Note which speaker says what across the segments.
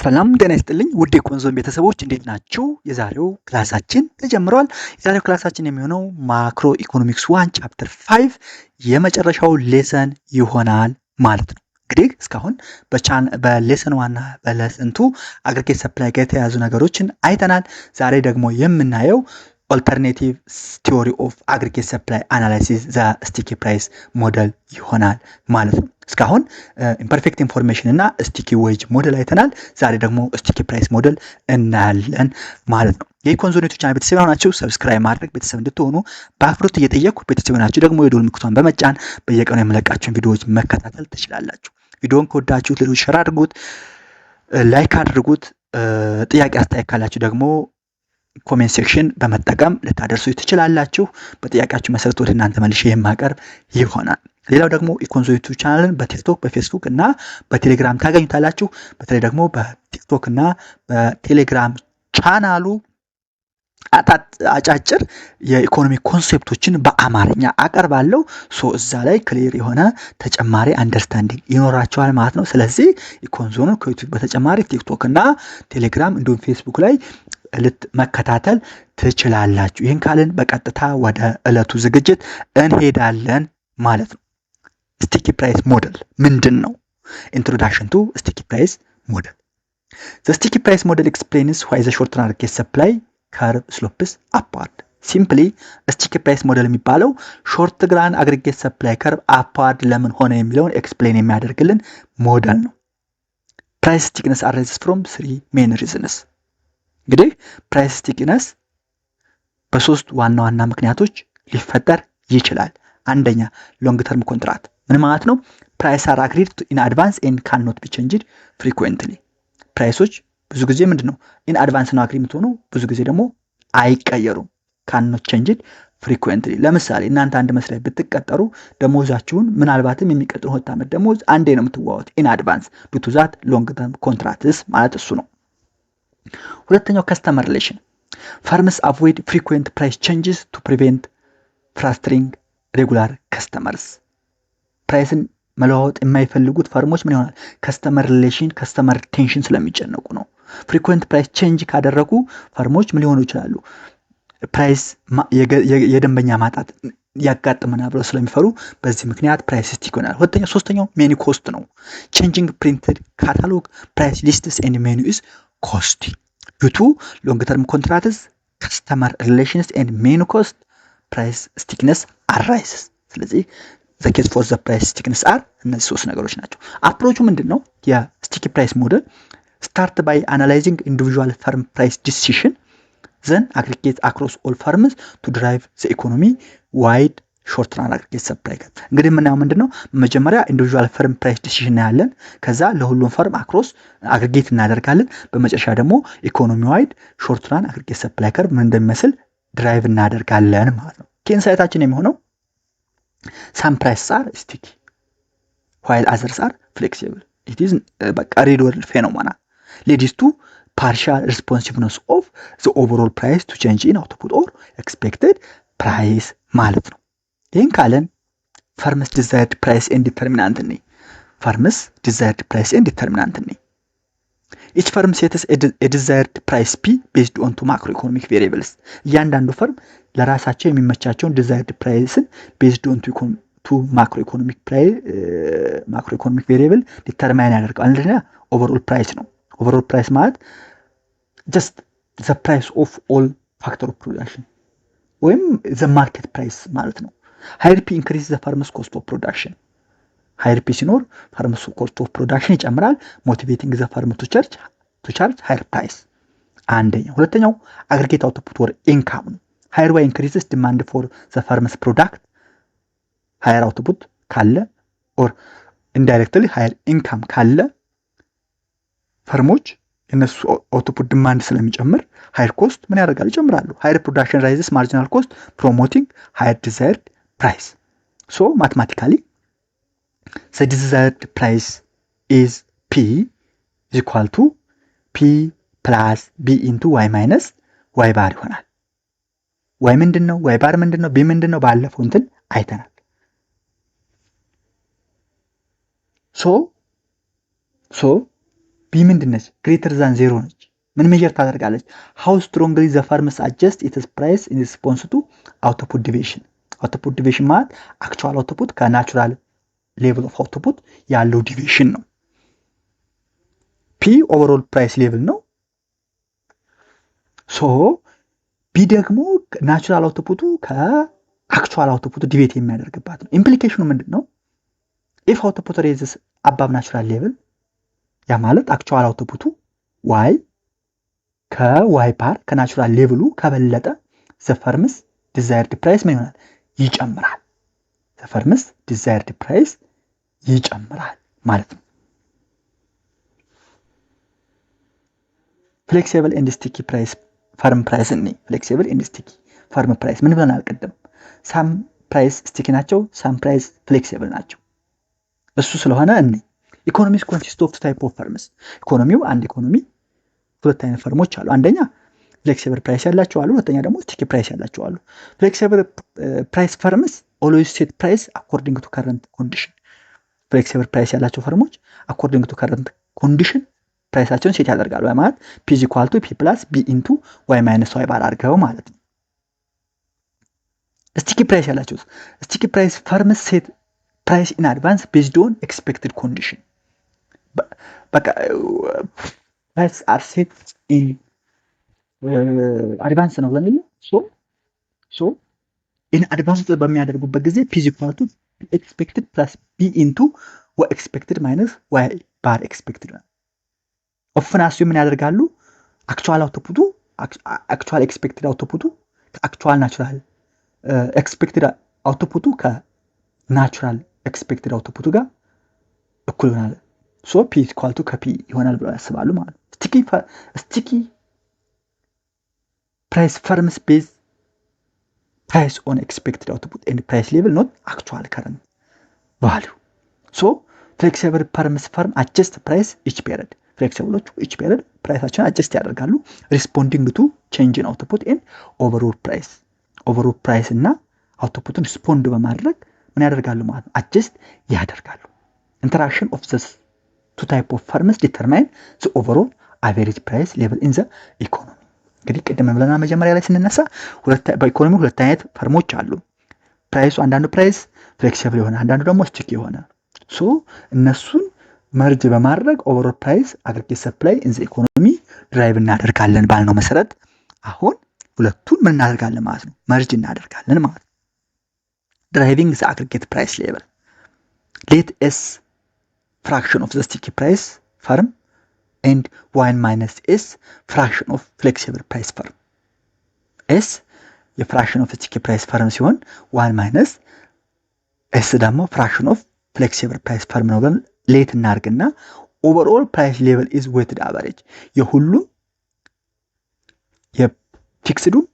Speaker 1: ሰላም ጤና ይስጥልኝ ውድ የኮንዞን ቤተሰቦች እንዴት ናችሁ? የዛሬው ክላሳችን ተጀምሯል። የዛሬው ክላሳችን የሚሆነው ማክሮ ኢኮኖሚክስ 1 ቻፕተር 5 የመጨረሻው ሌሰን ይሆናል ማለት ነው። እንግዲህ እስካሁን በሌሰን 1 እና በሌሰን 2 አግሪጌት ሰፕላይ ጋር የተያዙ ነገሮችን አይተናል። ዛሬ ደግሞ የምናየው ኦልተርኔቲቭ ቲዮሪ ኦፍ አግሪጌት ሰፕላይ አናላይሲስ ዘ ስቲኪ ፕራይስ ሞዴል ይሆናል ማለት ነው። እስካሁን ኢምፐርፌክት ኢንፎርሜሽን እና ስቲኪ ዌጅ ሞዴል አይተናል። ዛሬ ደግሞ ስቲኪ ፕራይስ ሞዴል እናያለን ማለት ነው። የኢኮንዞኔቱ ቻናል ቤተሰብ የሆናችሁ ሰብስክራይብ ማድረግ ቤተሰብ እንድትሆኑ በአክብሮት እየጠየኩ፣ ቤተሰብ የሆናችሁ ደግሞ የደወል ምልክቷን በመጫን በየቀኑ የምለቃችሁን ቪዲዮዎች መከታተል ትችላላችሁ። ቪዲዮውን ከወዳችሁት ሌሎች ሸር አድርጉት፣ ላይክ አድርጉት። ጥያቄ አስተያየት ካላችሁ ደግሞ ኮሜንት ሴክሽን በመጠቀም ልታደርሱ ትችላላችሁ። በጥያቄያችሁ መሰረት ወደ እናንተ መልሼ የማቀርብ ይሆናል። ሌላው ደግሞ ኢኮንዞኔቱ ቻናልን በቲክቶክ በፌስቡክ እና በቴሌግራም ታገኙታላችሁ። በተለይ ደግሞ በቲክቶክ እና በቴሌግራም ቻናሉ አጫጭር የኢኮኖሚ ኮንሴፕቶችን በአማርኛ አቀርባለሁ። እዛ ላይ ክሊር የሆነ ተጨማሪ አንደርስታንዲንግ ይኖራቸዋል ማለት ነው። ስለዚህ ኢኮንዞንን ከዩቲዩብ በተጨማሪ ቲክቶክ እና ቴሌግራም እንዲሁም ፌስቡክ ላይ መከታተል ትችላላችሁ። ይህን ካልን በቀጥታ ወደ ዕለቱ ዝግጅት እንሄዳለን ማለት ነው። ስቲኪ ፕራይስ ሞዴል ምንድን ነው? ኢንትሮዳክሽን ቱ ስቲኪ ፕራይስ ሞዴል። ዘ ስቲኪ ፕራይስ ሞዴል ኤክስፕሌንስ ዋይ ዘ ሾርት ተርም አግሪጌት ሰፕላይ ከርቭ ስሎፕስ አፕዋርድ። ሲምፕሊ ስቲኪ ፕራይስ ሞዴል የሚባለው ሾርት ግራን አግሪጌት ሰፕላይ ከርቭ አፕዋርድ ለምን ሆነ የሚለውን ኤክስፕሌን የሚያደርግልን ሞዴል ነው። ፕራይስ ስቲክነስ አራይዝስ ፍሮም 3 ሜን ሪዝንስ። እንግዲህ ፕራይስ ስቲክነስ በሶስት ዋና ዋና ምክንያቶች ሊፈጠር ይችላል። አንደኛ ሎንግ ተርም ኮንትራክት። ምን ማለት ነው? ፕራይስ አር አግሪድ ኢን አድቫንስ ኤንድ ካን ኖት ቢ ቼንጅድ ፍሪኩዌንትሊ። ፕራይሶች ብዙ ጊዜ ምንድነው ኢን አድቫንስ ነው አግሪ የምትሆኑ፣ ብዙ ጊዜ ደግሞ አይቀየሩም። ካን ኖት ቼንጅድ ፍሪኩዌንትሊ። ለምሳሌ እናንተ አንድ መስሪያ ብትቀጠሩ ደሞዛችሁን ምናልባትም የሚቀጥለው 2 ዓመት ደሞዝ አንዴ ነው የምትዋወት ኢን አድቫንስ ዱ ቱ ዛት ሎንግ ተርም ኮንትራክትስ ማለት እሱ ነው። ሁለተኛው ከስተመር ሪሌሽን። ፈርምስ አቮይድ ፍሪኩዌንት ፕራይስ ቼንጅስ ቱ ፕሪቬንት ፍራስትሪንግ ሬጉላር ከስተመርስ። ፕራይስን መለዋወጥ የማይፈልጉት ፈርሞች ምን ይሆናል? ከስተመር ሪሌሽን ከስተመር ቴንሽን ስለሚጨነቁ ነው። ፍሪኩዌንት ፕራይስ ቼንጅ ካደረጉ ፈርሞች ምን ሊሆኑ ይችላሉ? ፕራይስ የደንበኛ ማጣት ያጋጥመናል ብለው ስለሚፈሩ በዚህ ምክንያት ፕራይስ ስቲክ ይሆናል። ሶስተኛው ሜኒ ኮስት ነው። ቼንጂንግ ፕሪንትድ ካታሎግ ፕራይስ ሊስትስ ኤንድ ሜኑ ኢዝ ኮስቲ ዱ ቱ ሎንግ ተርም ኮንትራክትስ ከስተመር ሪሌሽንስ ኤንድ ሜኑ ኮስት ፕራይስ ስቲክነስ አራይዝስ። ስለዚህ ዘ ኬዝ ፎር ዘ ፕራይስ ስቲክነስ አር እነዚህ 3 ነገሮች ናቸው። አፕሮቹ ምንድን ነው? የስቲኪ ፕራይስ ሞዴል ስታርት ባይ አናላይዚንግ ኢንዲቪዥዋል ፈርም ፕራይስ ዲሲሽን ዘን አግሪጌት አክሮስ ኦል ፈርምስ ቱ ድራይቭ ዘ ኢኮኖሚ ዋይድ ሾርት ራን አግሪጌት ሰፕላይ ከርቭ። እንግዲህ የምናየው ምንድነው? መጀመሪያ ኢንዲቪዥዋል ፈርም ፕራይስ ዲሲሽን እናያለን። ከዛ ለሁሉም ፈርም አክሮስ አግሪጌት እናደርጋለን። በመጨረሻ ደግሞ ኢኮኖሚ ዋይድ ሾርት ራን አግሪጌት ሰፕላይ ከርቭ ምን እንደሚመስል ድራይቭ እናደርጋለን ማለት ነው። ኢንሳይታችን የሚሆነው ሳም ፕራይስ አር ስቲኪ ዋይል አዘርስ አር ፍሌክሲብል ኢት ኢዝ በቃ ሬዲዮል ፌኖሜና ሊድስ ቱ ፓርሻል ሪስፖንሲቭነስ ኦፍ ዘ ኦቨርኦል ፕራይስ ቱ ቼንጅ ኢን አውትፑት ኦር ኤክስፔክትድ ፕራይስ ማለት ነው። ይህን ካለን ፈርምስ ዲዛይርድ ፕራይስ ኤንድ ዲተርሚናንት ነኝ። ፈርምስ ዲዛይርድ ፕራይስ ኤንድ ዲተርሚናንት ነኝ። ኢች ፈርም ሴትስ ዲዛይርድ ፕራይስ ፒ ቤዝድ ኦን ቱ ማክሮ ኢኮኖሚክ ቬሪየብልስ። እያንዳንዱ ፈርም ለራሳቸው የሚመቻቸውን ዲዛይርድ ፕራይስን ቤዝድ ኦን ቱ ማክሮ ኢኮኖሚክ ቬሪየብል ዲተርማይን ያደርጋል። አንደኛ ኦቨርኦል ፕራይስ ነው። ኦቨርኦል ፕራይስ ማለት ጀስት ዘ ፕራይስ ኦፍ ኦል ፋክተር ኦፍ ፕሮዳክሽን ወይም ዘ ማርኬት ፕራይስ ማለት ነው። ሃይር ፒ ኢንክሪዝ ዘ ፈርምስ ኮስት ኦፍ ፕሮዳክሽን። ሃይር ፒ ሲኖር ፈርምስ ኮስት ኦፍ ፕሮዳክሽን ይጨምራል፣ ሞቲቬቲንግ ዘ ፈርም ቱ ቻርጅ ሃይር ፕራይስ። አንደኛው። ሁለተኛው አግሪጌት አውትፑት ወር ኢንካም ነው። ሃይር ዋይ ኢንክሪዝስ ዲማንድ ፎር ዘ ፈርምስ ፕሮዳክት። ሃይር አውትፑት ካለ ኦር ኢንዳይሬክትሊ ሃይር ኢንካም ካለ ፈርሞች የነሱ አውትፑት ዲማንድ ስለሚጨምር ሃይር ኮስት ምን ያደርጋል? ይጨምራሉ። ሃይር ፕሮዳክሽን ራይዝስ ማርጂናል ኮስት ፕሮሞቲንግ ሃይር ዲዛይርድ ፕራይስ። ሶ ማትማቲካሊ ዘ ዲዛይርድ ፕራይስ ኢዝ ፒ ኢኳል ቱ ፒ ፕላስ ቢ ኢንቱ ዋይ ማይነስ ዋይ ባር ይሆናል። ዋይ ምንድን ነው? ዋይ ባር ምንድን ነው? ቢ ምንድን ነው? ባለፈው እንትን አይተናል። ሶ ቢ ምንድነች? ግሬተር ዛን ዜሮ ነች። ምን ሜጀር ታደርጋለች? ሃው ስትሮንግሊ ዘ ፈርምስ አጀስት ኢትስ ፕራይስ ኢን ሪስፖንስ ቱ አውቶፑት ዲቪዬሽን። አውቶፑት ዲቪዬሽን ማለት አክቹዋል አውቶፑት ከናቹራል ሌቭል ኦፍ አውቶፑት ያለው ዲቪዬሽን ነው። ፒ ኦቨርኦል ፕራይስ ሌቭል ነው። ሶ ቢ ደግሞ ናቹራል አውቶፑቱ ከአክቹዋል አውቶፑቱ ዲቬት የሚያደርግባት ነው። ኢምፕሊኬሽኑ ምንድን ነው? ኢፍ አውቶፑት ሬዝስ አባብ ናቹራል ሌቭል ያ ማለት አክቹዋል አውቶፑቱ ዋይ ከዋይ ፓር ከናቹራል ሌቭሉ ከበለጠ ዘ ፈርምስ ዲዛይርድ ፕራይስ ምን ይሆናል? ይጨምራል። ዘ ፈርምስ ዲዛይርድ ፕራይስ ይጨምራል ማለት ነው። ፍሌክሲብል ኤንድ ስቲኪ ፕራይስ ፈርም ፕራይስ እኔ ፍሌክሲብል ኤንድ ስቲኪ ፈርም ፕራይስ ምን ብለናል ቅድም? ሳም ፕራይስ ስቲኪ ናቸው፣ ሳም ፕራይስ ፍሌክሲብል ናቸው። እሱ ስለሆነ እኔ ኢኮኖሚስ ኮንሲስት ኦፍ ታይፕ ኦፍ ፈርምስ። ኢኮኖሚው አንድ ኢኮኖሚ ሁለት አይነት ፈርሞች አሉ። አንደኛ ፍሌክሲብል ፕራይስ ያላቸው አሉ፣ ሁለተኛ ደግሞ ስቲኪ ፕራይስ ያላቸው አሉ። ፍሌክሲብል ፕራይስ ፈርምስ ኦልዌይስ ሴት ፕራይስ አኮርዲንግ ቱ ከረንት ኮንዲሽን። ፍሌክሲብል ፕራይስ ያላቸው ፈርሞች አኮርዲንግ ቱ ከረንት ኮንዲሽን ፕራይሳቸውን ሴት ያደርጋሉ። ማለት ፒ ኢዝ ኢኳል ቱ ፒ ፕላስ ቢ ኢንቱ ዋይ ማይነስ ዋይ ባር አድርገው ማለት ነው። ስቲኪ ፕራይስ ያላቸው ስቲኪ ፕራይስ ፈርምስ ሴት ፕራይስ ኢን አድቫንስ ቤዝድ ኦን ኤክስፔክትድ ኮንዲሽን። በቃ ፕራይስ አር ሴት ኢን አድቫንስ ነው ብለን ሶ ኢን አድቫንስ በሚያደርጉበት ጊዜ ፒ ኢዝ ኢኳል ቱ ኤክስፔክትድ ፕላስ ቢ ኢንቱ ዋይ ኤክስፔክትድ ማይነስ ዋይ ባር ኤክስፔክትድ ነው። ኦፍን አስዩ ምን ያደርጋሉ? አክቹዋል አውቶፑቱ አክቹዋል ኤክስፔክትድ አውቶፑቱ ከአክቹዋል ናቹራል ኤክስፔክትድ አውቶፑቱ ከናቹራል ኤክስፔክትድ አውቶፑቱ ጋር እኩል ይሆናል። ሶ ፒ ኢኳል ቱ ከፒ ይሆናል ብለው ያስባሉ ማለት ነው። ስቲኪ ፕራይስ ፈርምስ ቤዝ ፕራይስ ኦን ኤክስፔክትድ አውቶፑት ኤንድ ፕራይስ ሌቭል ኖት አክቹዋል ከረንት ቫልዩ። ሶ ፍሌክሲብል ፈርምስ ፈርም አጀስት ፕራይስ ኢች ፔሪድ። ፍሌክሲብሎቹ ኢች ፔሪድ ፕራይሳቸውን አጀስት ያደርጋሉ ሪስፖንዲንግ ቱ ቼንጅ ኢን አውቶፑት ኤንድ ኦቨርኦል ፕራይስ። ኦቨርኦል ፕራይስ እና አውቶፑትን ሪስፖንድ በማድረግ ምን ያደርጋሉ ማለት ነው? አጀስት ያደርጋሉ። ኢንተራክሽን ኦፍ ዘ ቱ ታይፕ ኦፍ ፈርምስ ዲተርማይን ዘ ኦቨርኦል አቨሬጅ ፕራይስ ሌቭል ኢን ዘ ኢኮኖሚ። እንግዲህ ቅድም ብለና መጀመሪያ ላይ ስንነሳ በኢኮኖሚ ሁለት አይነት ፈርሞች አሉ። ፕራይሱ አንዳንዱ ፕራይስ ፍሌክሲብል የሆነ አንዳንዱ ደግሞ ስቲኪ የሆነ። ሶ እነሱን መርጅ በማድረግ ኦቨርኦል ፕራይስ አግሪጌት ሰፕላይ ኢን ዘ ኢኮኖሚ ድራይቭ እናደርጋለን ባልነው መሰረት አሁን ሁለቱን ምን እናደርጋለን ማለት ነው? መርጅ እናደርጋለን ማለት ነው። ድራይቪንግ ዘ አግሪጌት ፕራይስ ሌቭል ሌት ኤስ ፍራክሽን ኦፍ ዘ ስቲኪ ፕራይስ ፈርም ኤንድ ዋን ማይነስ ኤስ ፍራክሽን ኦፍ ፍሌክሲብል ፕራይስ ፈርም። ኤስ የፍራክሽን ኦፍ ስቲኪ ፕራይስ ፈርም ሲሆን ዋን ማይነስ ኤስ ደግሞ ፍራክሽን ኦፍ ፍሌክሲብል ፕራይስ ፈርም ነው ብለን ሌት እናርግና ኦቨርኦል ፕራይስ ሌቭል ኢዝ ዌትድ አቨሬጅ የሁሉም የፊክስዱም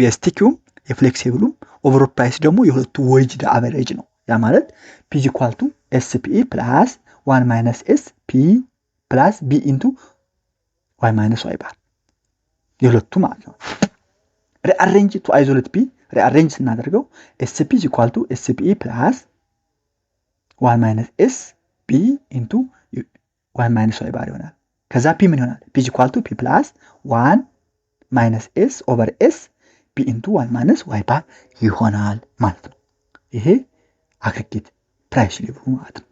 Speaker 1: የስቲኪውም የፍሌክሲብሉም ኦቨርኦል ፕራይስ ደግሞ የሁለቱ ዌይትድ አቨሬጅ ነው። ያ ማለት ፒ ኢዝ ኢኳል ቱ ኤስፒኢ ፕላስ ዋን ማይነስ ኤስ ፒ ፕላስ ቢ ኢንቱ ዋይ ማይነስ ዋይ ባር የሁለቱ ማለት ነው። ሪአሬንጅ ቱ አይዞሌት ፒ ሪአሬንጅ ስናደርገው ኤስፒ ኢዝ ኢኳል ቱ ኤስፒኢ ፕላስ ዋን ማይነስ ኤስ ፒ ኢንቱ ዋይ ማይነስ ዋይ ባር ይሆናል። ከዛ ፒ ምን ይሆናል? ፒ ኢዝ ኢኳል ቱ ፒ ፕላስ ዋን ማይነስ ኤስ ኦቨር ኤስ ፒ ኢንቱ ዋን ማይነስ ዋይ ባር ይሆናል ማለት ነው። ይሄ አግሪጌት ፕራይስ ሌቭሉ ማለት ነው።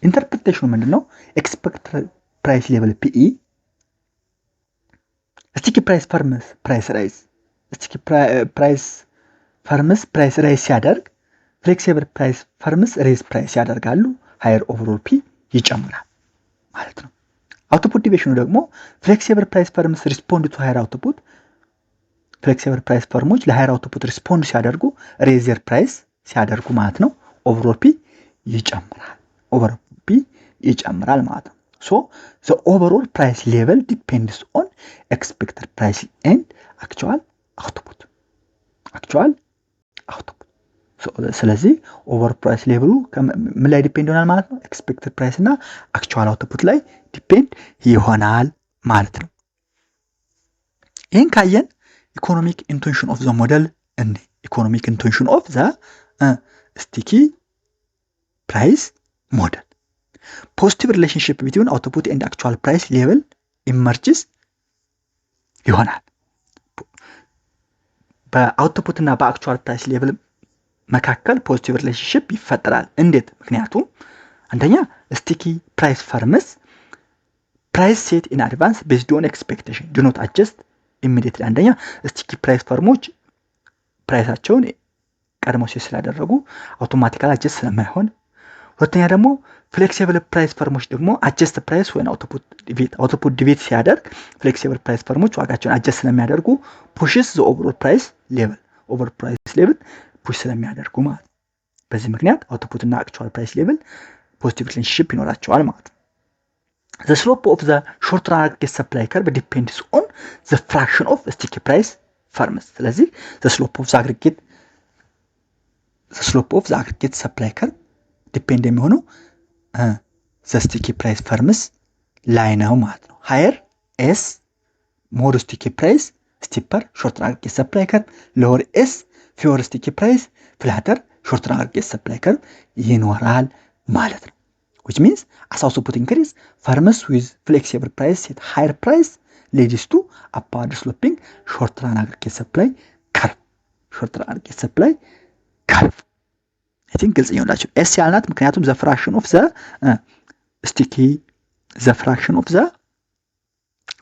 Speaker 1: ኢንተርፕሪቴሽኑ ምንድነው? ኤክስፔክትድ ፕራይስ ሌቭል ፒኢ ስቲኪ ፕራይስ ፈርምስ ፕራይስ ራይዝ ስቲኪ ፕራይስ ፈርምስ ፕራይስ ራይዝ ሲያደርግ ፍሌክሲብል ፕራይስ ፈርምስ ሬዝ ፕራይስ ያደርጋሉ። ሃየር ኦቨርኦል ፒ ይጨምራል ማለት ነው። አውቶፑት ዲቪዬሽኑ ደግሞ ፍሌክሲብል ፕራይስ ፈርምስ ሪስፖንድ ቱ ሃየር አውቶፑት። ፍሌክሲብል ፕራይስ ፈርሞች ለሃየር አውቶፑት ሪስፖንድ ሲያደርጉ ሬዘር ፕራይስ ሲያደርጉ ማለት ነው ኦቨርኦል ፒ ይጨምራል። ኦቨርኦል ፒ ይጨምራል ማለት ነው። ሶ ዘ ኦቨርኦል ፕራይስ ሌቨል ዲፔንድስ ኦን ኤክስፔክትድ ፕራይስ ኤንድ አክቹዋል አውቶፑት ስለዚህ ኦቨር ፕራይስ ሌቭሉ ምን ላይ ዲፔንድ ይሆናል ማለት ነው? ኤክስፔክትድ ፕራይስ እና አክቹዋል አውቶፑት ላይ ዲፔንድ ይሆናል ማለት ነው። ይህን ካየን ኢኮኖሚክ ኢንቴንሽን ኦፍ ዘ ሞዴል እንዴ ኢኮኖሚክ ኢንቴንሽን ኦፍ ዘ ስቲኪ ፕራይስ ሞዴል ፖዚቲቭ ሪሌሽንሺፕ ቢትዊን አውትፑት ኤንድ አክቹዋል ፕራይስ ሌቭል ኢመርጅስ ይሆናል። በአውትፑት እና በአክቹዋል ፕራይስ ሌቭል መካከል ፖዚቲቭ ሪሌሽንሺፕ ይፈጠራል። እንዴት? ምክንያቱም አንደኛ ስቲኪ ፕራይስ ፈርምስ ፕራይስ ሴት ኢን አድቫንስ ቤዝድ ኦን ኤክስፔክቴሽን ዱ ኖት አጀስት ኢሚዲየትሊ። አንደኛ ስቲኪ ፕራይስ ፈርሞች ፕራይሳቸውን ቀድሞ ሴት ስላደረጉ አውቶማቲካሊ አጀስት ስለማይሆን፣ ሁለተኛ ደግሞ ፍሌክሲብል ፕራይስ ፈርሞች ደግሞ አጀስት ፕራይስ ወይ አውትፑት ዲቤት ሲያደርግ ፍሌክሲብል ፕራይስ ፈርሞች ዋጋቸውን አጀስት ስለሚያደርጉ ፑሽስ ዘ ኦቨር ፕራይስ ሌቭል ፑሽ ስለሚያደርጉ ማለት ነው። በዚህ ምክንያት አውትፑት እና አክቹዋል ፕራይስ ሌቭል ፖዚቲቭ ሪሌሽንሺፕ ይኖራቸዋል ማለት ነው። The slope of the short run aggregate supply curve depends on the fraction of sticky price firms. ስለዚህ the slope of the aggregate supply curve depend የሚሆነው the sticky price firms ላይ ነው ማለት ነው። higher S more sticky price steeper short run aggregate supply curve, lower S fewer sticky price flatter short run aggregate supply curve ይኖራል ማለት ነው። which means as output increase firms with flexible price at higher price leads to upward sloping short run aggregate supply curve. I think ግልጽ ይሆንላችሁ። S ያልናት ምክንያቱም the fraction of the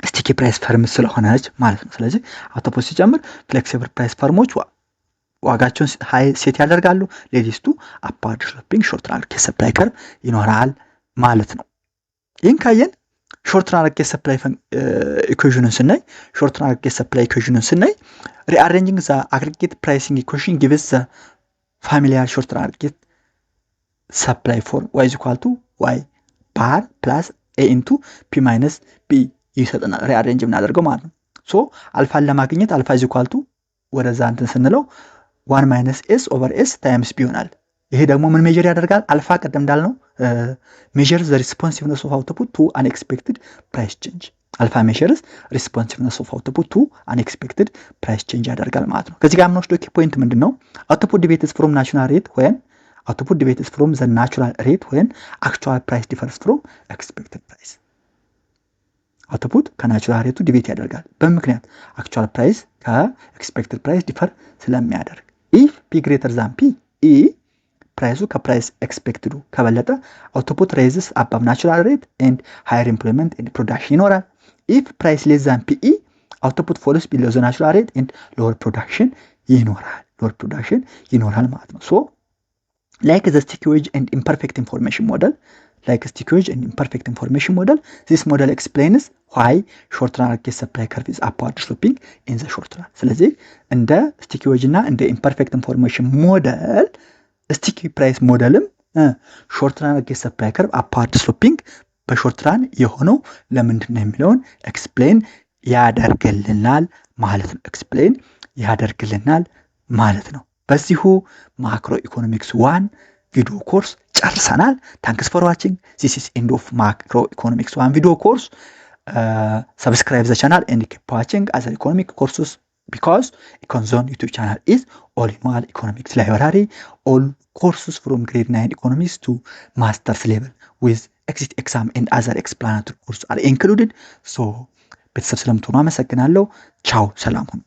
Speaker 1: sticky price firms ስለሆነች ማለት ነው። ስለዚህ አውቶፑት ሲጨምር flexible price firmoች ዋጋቸውን ሃይ ሴት ያደርጋሉ። ሌዲስቱ አፓርድ ስሎፒንግ ሾርት ረን አግሪጌት ሰፕላይ ከርቭ ይኖራል ማለት ነው። ይህን ካየን ሾርት ረን አግሪጌት ሰፕላይ ኢኩዌሽኑን ስናይ ሪአሬንጂንግ ዘ አግሪጌት ፕራይሲንግ ኢኩዌሽን ጊቭስ ዘ ፋሚሊያር ሾርት ረን አግሪጌት ሰፕላይ ፎርም y = y ባር ፕላስ a * p - b ይሰጠናል። ሪአሬንጅ እናደርገው ማለት ነው። ሶ አልፋን ለማግኘት አልፋ = ወደዛ እንትን ስንለው 1 - s over s times b ይሆናል። ይሄ ደግሞ ምን ሜጀር ያደርጋል? አልፋ ቀደም እንዳልነው ሜጀር ዘ ሪስፖንሲቭነስ ኦፍ አውትፑት ቱ አንኤክስፔክትድ ፕራይስ ቼንጅ። አልፋ ሜጀርስ ሪስፖንሲቭነስ ኦፍ አውትፑት ቱ አንኤክስፔክትድ ፕራይስ ቼንጅ ያደርጋል ማለት ነው። ከዚህ ጋር የምንወስደው ኪ ፖይንት ምንድነው? አውትፑት ዲቤትስ ፍሮም ናቹራል ሬት ወይን አክቹዋል ፕራይስ ዲፈርስ ፍሮም ኤክስፔክትድ ፕራይስ። አውትፑት ከናቹራል ሬቱ ዲቤት ያደርጋል። በምክንያት አክቹዋል ፕራይስ ከኤክስፔክትድ ፕራይስ ዲፈር ስለሚያደርግ ኢፍ ፒ ግሬተር ዛን ፒ ኢ ፕራይሱ ከፕራይስ ኤክስፔክትዱ ከበለጠ አውትፑት ሬይዝስ አባቭ ናቹራል ሬት ኤንድ ሃየር ኢምፕሎይመንት ኤንድ ፕሮዳክሽን ይኖራል። ኢፍ ፕራይስ ሌስ ዛን ፒ ኢ አውትፑት ፎልስ ቢሎ ዘ ናቹራል ሬት ኤንድ ሎወር ፕሮዳክሽን ይኖራል ማለት ነው። ሶ like the sticky wedge and imperfect information model, this model explains why short run aggregate supply curve is upward sloping in the short run. ስለዚህ እንደ sticky wedge እና እንደ imperfect information model sticky price modelም short run aggregate supply curve upward sloping በshort run የሆነው ለምንድን ነው የሚለውን explain ያደርግልናል ማለት ነው። በዚሁ ማክሮ ኢኮኖሚክስ 1 ቪዲዮ ኮርስ ጨርሰናል። ታንክስ ፎር ዋቺንግ ዚስ ኢዝ ኤንድ ኦፍ ማክሮ ኢኮኖሚክስ 1 ቪዲዮ ኮርስ። ሰብስክራይብ ዘ ቻናል ኤንድ ኪፕ ዋቺንግ አዘር ኢኮኖሚክ ኮርስስ ቢኮዝ ኢኮንዞን ዩቲዩብ ቻናል ኢዝ ኦል ኢን ዋን ኢኮኖሚክስ ላይብራሪ ኦል ኮርስስ ፍሮም ግሬድ 9 ኢኮኖሚክስ ቱ ማስተርስ ሌቭል ዊዝ ኤግዚት ኤግዛም ኤንድ አዘር ኤክስፕላናቶሪ ኮርስ አር ኢንክሉድድ። ሶ ቤተሰብ ስለምትሆኑ አመሰግናለሁ። ቻው፣ ሰላም ሁኑ።